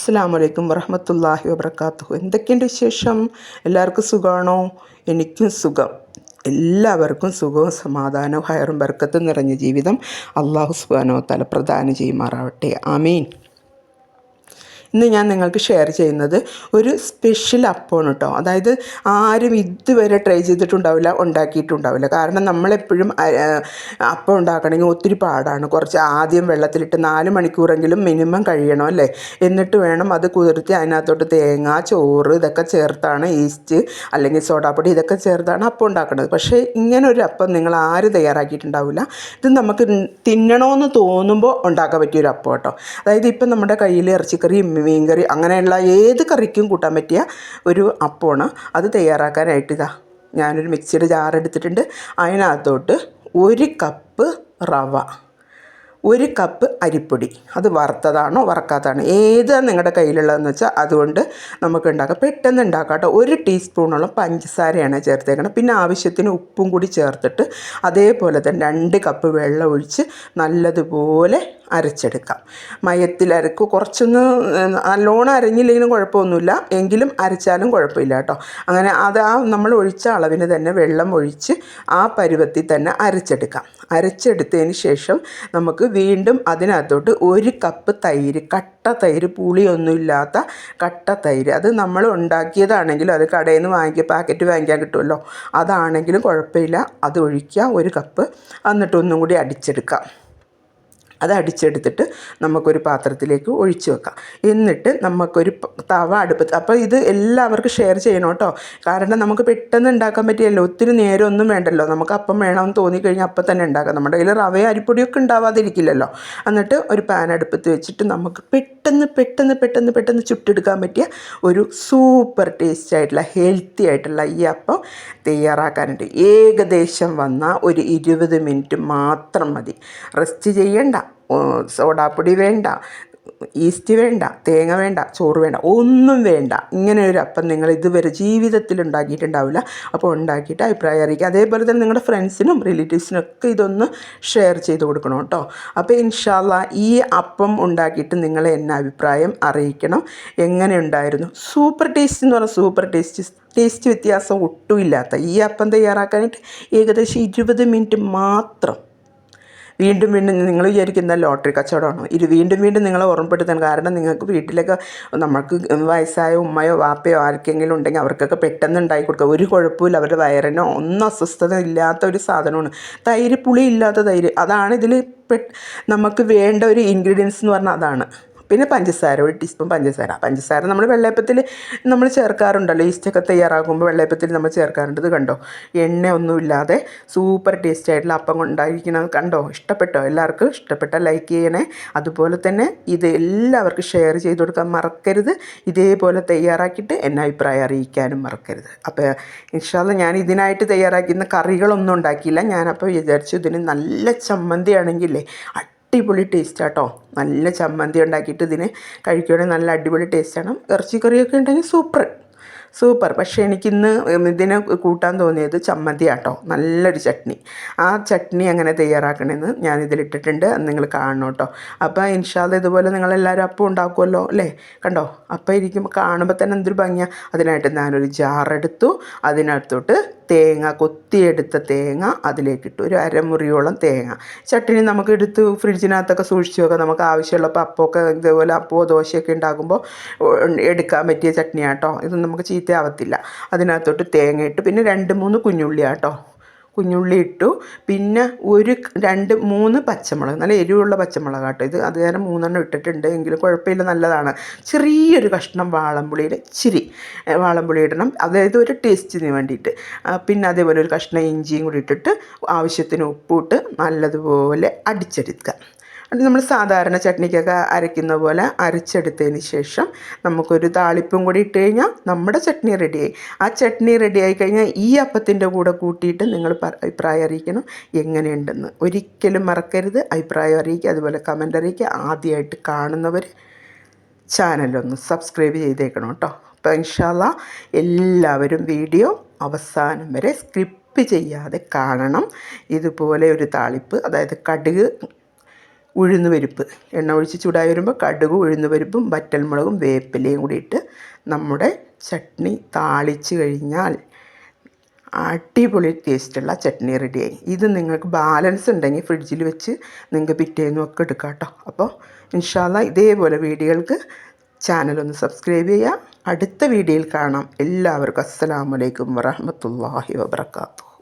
അസ്സലാമു അലൈക്കും വറഹ്മത്തുള്ളാഹി വബറകാതുഹു. എന്തൊക്കെയുണ്ട് വിശേഷം? എല്ലാവർക്കും സുഖമാണോ? എനിക്കും സുഖം. എല്ലാവർക്കും സുഖവും സമാധാനവും ഹൈറും ബർക്കത്തും നിറഞ്ഞ ജീവിതം അല്ലാഹു സുബ്ഹാനഹു വ തആല പ്രദാനം ചെയ്യുമാറാവട്ടെ. ആമീൻ. ഇന്ന് ഞാൻ നിങ്ങൾക്ക് ഷെയർ ചെയ്യുന്നത് ഒരു സ്പെഷ്യൽ അപ്പമാണ് കേട്ടോ. അതായത് ആരും ഇതുവരെ ട്രൈ ചെയ്തിട്ടുണ്ടാവില്ല, ഉണ്ടാക്കിയിട്ടുണ്ടാവില്ല. കാരണം നമ്മളെപ്പോഴും അപ്പം ഉണ്ടാക്കണമെങ്കിൽ ഒത്തിരി പാടാണ്. കുറച്ച് ആദ്യം വെള്ളത്തിലിട്ട് 4 മണിക്കൂറെങ്കിലും മിനിമം കഴിയണം അല്ലേ? എന്നിട്ട് വേണം അത് കുതിർത്തി അതിനകത്തോട്ട് തേങ്ങ, ചോറ് ഇതൊക്കെ ചേർത്താണ്, ഈസ്റ്റ് അല്ലെങ്കിൽ സോഡാപ്പൊടി ഇതൊക്കെ ചേർത്താണ് അപ്പം ഉണ്ടാക്കുന്നത്. പക്ഷേ ഇങ്ങനെ ഒരു അപ്പം നിങ്ങൾ ആരും തയ്യാറാക്കിയിട്ടുണ്ടാവില്ല. ഇത് നമുക്ക് തിന്നണമെന്ന് തോന്നുമ്പോൾ ഉണ്ടാക്കാൻ പറ്റിയൊരു അപ്പം കേട്ടോ. അതായത് ഇപ്പം നമ്മുടെ കയ്യിൽ ഇറച്ചിക്കറി, മീൻകറി അങ്ങനെയുള്ള ഏത് കറിക്കും കൂട്ടാൻ പറ്റിയ ഒരു അപ്പമാണ്. അത് തയ്യാറാക്കാനായിട്ട് ഞാനൊരു മിക്സിയുടെ ജാർ എടുത്തിട്ടുണ്ട്. അതിനകത്തോട്ട് 1 കപ്പ് റവ, 1 കപ്പ് അരിപ്പൊടി, അത് വറുത്തതാണോ വറക്കാത്തതാണോ ഏതാണ് നിങ്ങളുടെ കയ്യിലുള്ളതെന്ന് വെച്ചാൽ അതുകൊണ്ട് നമുക്ക് ഉണ്ടാക്കാം. പെട്ടെന്ന് ഉണ്ടാക്കാം കേട്ടോ. 1 ടീസ്പൂണോളം പഞ്ചസാരയാണ് ചേർത്തേക്കണം. പിന്നെ ആവശ്യത്തിന് ഉപ്പും കൂടി ചേർത്തിട്ട് അതേപോലെ തന്നെ 2 കപ്പ് വെള്ളം ഒഴിച്ച് നല്ലതുപോലെ അരച്ചെടുക്കാം. മയത്തിലരക്കും. കുറച്ചൊന്ന് നല്ലോണം അരഞ്ഞില്ലെങ്കിലും കുഴപ്പമൊന്നുമില്ല, എങ്കിലും അരച്ചാലും കുഴപ്പമില്ല കേട്ടോ. അങ്ങനെ അത് നമ്മൾ ഒഴിച്ച അളവിന് തന്നെ വെള്ളം ഒഴിച്ച് ആ പരുവത്തിൽ തന്നെ അരച്ചെടുക്കാം. അരച്ചെടുത്തതിന് ശേഷം നമുക്ക് വീണ്ടും അതിനകത്തോട്ട് 1 കപ്പ് തൈര്, കട്ട തൈര്, പുളിയൊന്നുമില്ലാത്ത കട്ട തൈര്, അത് നമ്മൾ ഉണ്ടാക്കിയതാണെങ്കിലും അത് കടയിൽ നിന്ന് പാക്കറ്റ് വാങ്ങിക്കാൻ കിട്ടുമല്ലോ, അതാണെങ്കിലും കുഴപ്പമില്ല, അത് ഒഴിക്കുക 1 കപ്പ്. എന്നിട്ട് ഒന്നും കൂടി അടിച്ചെടുക്കാം. അത് അടിച്ചെടുത്തിട്ട് നമുക്കൊരു പാത്രത്തിലേക്ക് ഒഴിച്ചു വെക്കാം. എന്നിട്ട് നമുക്കൊരു തവ അടുപ്പത്ത്, അപ്പോൾ ഇത് എല്ലാവർക്കും ഷെയർ ചെയ്യണം കേട്ടോ. കാരണം നമുക്ക് പെട്ടെന്ന് ഉണ്ടാക്കാൻ പറ്റിയല്ലോ, ഒത്തിരി നേരം ഒന്നും വേണ്ടല്ലോ. നമുക്ക് അപ്പം വേണമെന്ന് തോന്നിക്കഴിഞ്ഞാൽ അപ്പം തന്നെ ഉണ്ടാക്കാം. നമ്മുടെ കയ്യിൽ റവയും അരിപ്പൊടിയൊക്കെ ഉണ്ടാവാതിരിക്കില്ലല്ലോ. എന്നിട്ട് ഒരു പാൻ അടുപ്പത്ത് വെച്ചിട്ട് നമുക്ക് പെട്ടെന്ന് ചുട്ടെടുക്കാൻ പറ്റിയ ഒരു സൂപ്പർ ടേസ്റ്റ് ആയിട്ടുള്ള ഹെൽത്തി ആയിട്ടുള്ള ഈ അപ്പം തയ്യാറാക്കാനുണ്ട്. ഏകദേശം വന്നാൽ ഒരു 20 മിനിറ്റ് മാത്രം മതി. റെസ്റ്റ് ചെയ്യണ്ട, സോഡാപ്പൊടി വേണ്ട, ഈസ്റ്റ് വേണ്ട, തേങ്ങ വേണ്ട, ചോറ് വേണ്ട, ഒന്നും വേണ്ട. ഇങ്ങനെ ഒരു അപ്പം നിങ്ങൾ ഇതുവരെ ജീവിതത്തിൽ ഉണ്ടാക്കിയിട്ടുണ്ടാവില്ല. അപ്പോൾ ഉണ്ടാക്കിയിട്ട് അഭിപ്രായം അറിയിക്കുക. അതേപോലെ തന്നെ നിങ്ങളുടെ ഫ്രണ്ട്സിനും റിലേറ്റീവ്സിനൊക്കെ ഇതൊന്ന് ഷെയർ ചെയ്ത് കൊടുക്കണം കേട്ടോ. അപ്പോൾ ഇൻഷാ അല്ലാഹ് ഈ അപ്പം ഉണ്ടാക്കിയിട്ട് നിങ്ങൾ എന്നെ അഭിപ്രായം അറിയിക്കണം. എങ്ങനെ ഉണ്ടായിരുന്നു? സൂപ്പർ ടേസ്റ്റ് എന്ന് പറഞ്ഞാൽ സൂപ്പർ ടേസ്റ്റ് വ്യത്യാസം ഒട്ടുമില്ലാത്ത ഈ അപ്പം തയ്യാറാക്കാനായിട്ട് ഏകദേശം 20 മിനിറ്റ് മാത്രം. വീണ്ടും നിങ്ങൾ വിചാരിക്കുന്ന ലോട്ടറി കച്ചവടമാണോ? വീണ്ടും നിങ്ങളെ ഓർമ്മപ്പെടുത്തണം. കാരണം നിങ്ങൾക്ക് വീട്ടിലൊക്കെ നമുക്ക് വയസ്സായ ഉമ്മയോ വാപ്പയോ ആർക്കെങ്കിലും ഉണ്ടെങ്കിൽ അവർക്കൊക്കെ പെട്ടെന്ന് ഉണ്ടാക്കി കൊടുക്കുക. ഒരു കുഴപ്പമില്ല, അവരുടെ വയറിനോ ഒന്നും അസ്വസ്ഥത ഇല്ലാത്ത ഒരു സാധനമാണ് തൈര്. പുളി ഇല്ലാത്ത തൈര്, അതാണ് ഇതിൽ നമുക്ക് വേണ്ട ഒരു ഇൻഗ്രീഡിയൻസ് എന്ന് പറഞ്ഞാൽ അതാണ്. പിന്നെ പഞ്ചസാര, 1 ടീസ്പൂൺ പഞ്ചസാര നമ്മൾ വെള്ളയപ്പത്തിൽ നമ്മൾ ചേർക്കാറുണ്ടല്ലോ. ഈസ്റ്റൊക്കെ തയ്യാറാക്കുമ്പോൾ വെള്ളയപ്പത്തിൽ നമ്മൾ ചേർക്കാറുണ്ട്. ഇത് കണ്ടോ, എണ്ണ ഒന്നുമില്ലാതെ സൂപ്പർ ടേസ്റ്റ് ആയിട്ടുള്ള അപ്പം ഉണ്ടായിരിക്കുന്നത് കണ്ടോ? ഇഷ്ടപ്പെട്ടോ? എല്ലാവർക്കും ഇഷ്ടപ്പെട്ടാൽ ലൈക്ക് ചെയ്യണേ. അതുപോലെ തന്നെ ഇത് എല്ലാവർക്കും ഷെയർ ചെയ്ത് കൊടുക്കാൻ മറക്കരുത്. ഇതേപോലെ തയ്യാറാക്കിയിട്ട് എന്നെ അഭിപ്രായം അറിയിക്കാനും മറക്കരുത്. അപ്പോൾ ഇൻഷാ അല്ലാഹ് ഞാൻ ഇതിനായിട്ട് തയ്യാറാക്കുന്ന കറികളൊന്നും ഉണ്ടാക്കിയില്ല. ഞാനപ്പോൾ വിചാരിച്ചു ഇതിന് നല്ല ചമ്മന്തി ആണെങ്കിലേ അടിപൊളി ടേസ്റ്റ് ആട്ടോ. നല്ല ചമ്മന്തി ഉണ്ടാക്കിയിട്ട് ഇതിന് കഴിക്കുകയാണെങ്കിൽ നല്ല അടിപൊളി ടേസ്റ്റാണ്. ഇറച്ചിക്കറിയൊക്കെ ഉണ്ടെങ്കിൽ സൂപ്പർ. പക്ഷേ എനിക്കിന്ന് ഇതിനെ കൂട്ടാൻ തോന്നിയത് ചമ്മന്തി ആട്ടോ. നല്ലൊരു ചട്നി. ആ ചട്നി എങ്ങനെ തയ്യാറാക്കണമെന്ന് ഞാനിതിലിട്ടിട്ടുണ്ട്, നിങ്ങൾ കാണണം കേട്ടോ. അപ്പോൾ ഇൻഷാ അല്ലാഹ് ഇതുപോലെ നിങ്ങളെല്ലാവരും അപ്പം ഉണ്ടാക്കുമല്ലോ അല്ലേ? കണ്ടോ, അപ്പം ഇരിക്കുമ്പോൾ കാണുമ്പോൾ തന്നെ എന്തൊരു ഭംഗിയാണ്. അതിനായിട്ട് ഞാനൊരു ജാറെടുത്തു. അതിനകത്തോട്ട് തേങ്ങ, കൊത്തിയെടുത്ത തേങ്ങ അതിലേക്കിട്ടു. ഒരു അരമുറിയോളം തേങ്ങ. ചട്നി നമുക്ക് എടുത്ത് ഫ്രിഡ്ജിനകത്തൊക്കെ സൂക്ഷിച്ച് വെക്കാം. നമുക്ക് ആവശ്യമുള്ളപ്പോൾ അപ്പമൊക്കെ ഇതേപോലെ അപ്പമോ ദോശയൊക്കെ ഉണ്ടാക്കുമ്പോൾ എടുക്കാൻ പറ്റിയ ചട്നിയാട്ടോ. ഇത് നമുക്ക് ചീത്തയാവത്തില്ല. അതിനകത്തോട്ട് തേങ്ങ ഇട്ട് പിന്നെ 2-3 കുഞ്ഞുള്ളി ആട്ടോ. കുഞ്ഞുള്ളി ഇട്ടു. പിന്നെ 2-3 പച്ചമുളക്, നല്ല എരിവുള്ള പച്ചമുളക് കേട്ടോ. ഇത് അത് കാരണം 3 ഇട്ടിട്ടുണ്ട്, എങ്കിലും കുഴപ്പമില്ല, നല്ലതാണ്. ചെറിയൊരു കഷ്ണം വാളംപുളി ഇടണം, അതായത് ഒരു ടേസ്റ്റിന് വേണ്ടിയിട്ട്. പിന്നെ അതേപോലെ ഒരു കഷ്ണം ഇഞ്ചിയും കൂടി ഇട്ടിട്ട് ആവശ്യത്തിന് ഉപ്പിട്ട് നല്ലതുപോലെ അടിച്ചെടുക്കുക. അത് നമ്മൾ സാധാരണ ചട്നിക്കൊക്കെ അരയ്ക്കുന്ന പോലെ അരച്ചെടുത്തതിന് ശേഷം നമുക്കൊരു താളിപ്പും കൂടി ഇട്ട് കഴിഞ്ഞാൽ നമ്മുടെ ചട്നി റെഡിയായി. ആ ചട്നി റെഡിയായി കഴിഞ്ഞാൽ ഈ അപ്പത്തിൻ്റെ കൂടെ കൂട്ടിയിട്ട് നിങ്ങൾ അഭിപ്രായം അറിയിക്കണം എങ്ങനെയുണ്ടെന്ന്. ഒരിക്കലും മറക്കരുത്, അഭിപ്രായം അറിയിക്കുക. അതുപോലെ കമൻ്റ് അറിയിക്കുക. ആദ്യമായിട്ട് കാണുന്നവർ ചാനലൊന്ന് സബ്സ്ക്രൈബ് ചെയ്തേക്കണം കേട്ടോ. അപ്പോൾ ഇൻഷാ അല്ലാഹ് എല്ലാവരും വീഡിയോ അവസാനം വരെ സ്കിപ്പ് ചെയ്യാതെ കാണണം. ഇതുപോലെ ഒരു താളിപ്പ്, അതായത് കടുക് ഉഴുന്ന് പരിപ്പ്, എണ്ണ ഒഴിച്ച് ചൂടായി വരുമ്പോൾ കടുക്, ഉഴുന്ന് പരിപ്പും വറ്റൽമുളകും വേപ്പിലയും കൂടി ഇട്ട് നമ്മുടെ ചട്നി താളിച്ച് കഴിഞ്ഞാൽ അടിപൊളി ടേസ്റ്റുള്ള ചട്നി റെഡിയായി. ഇത് നിങ്ങൾക്ക് ബാലൻസ് ഉണ്ടെങ്കിൽ ഫ്രിഡ്ജിൽ വെച്ച് നിങ്ങൾക്ക് പിറ്റേന്നും ഒക്കെ എടുക്കാം കേട്ടോ. അപ്പോൾ ഇൻഷാ അല്ലാഹ് ഇതേപോലെ വീഡിയോകൾക്ക് ചാനലൊന്ന് സബ്സ്ക്രൈബ് ചെയ്യുക. അടുത്ത വീഡിയോയിൽ കാണാം. എല്ലാവർക്കും അസ്സലാമു അലൈക്കും വറഹ്മത്തുള്ളാഹി വബറകാതുഹു.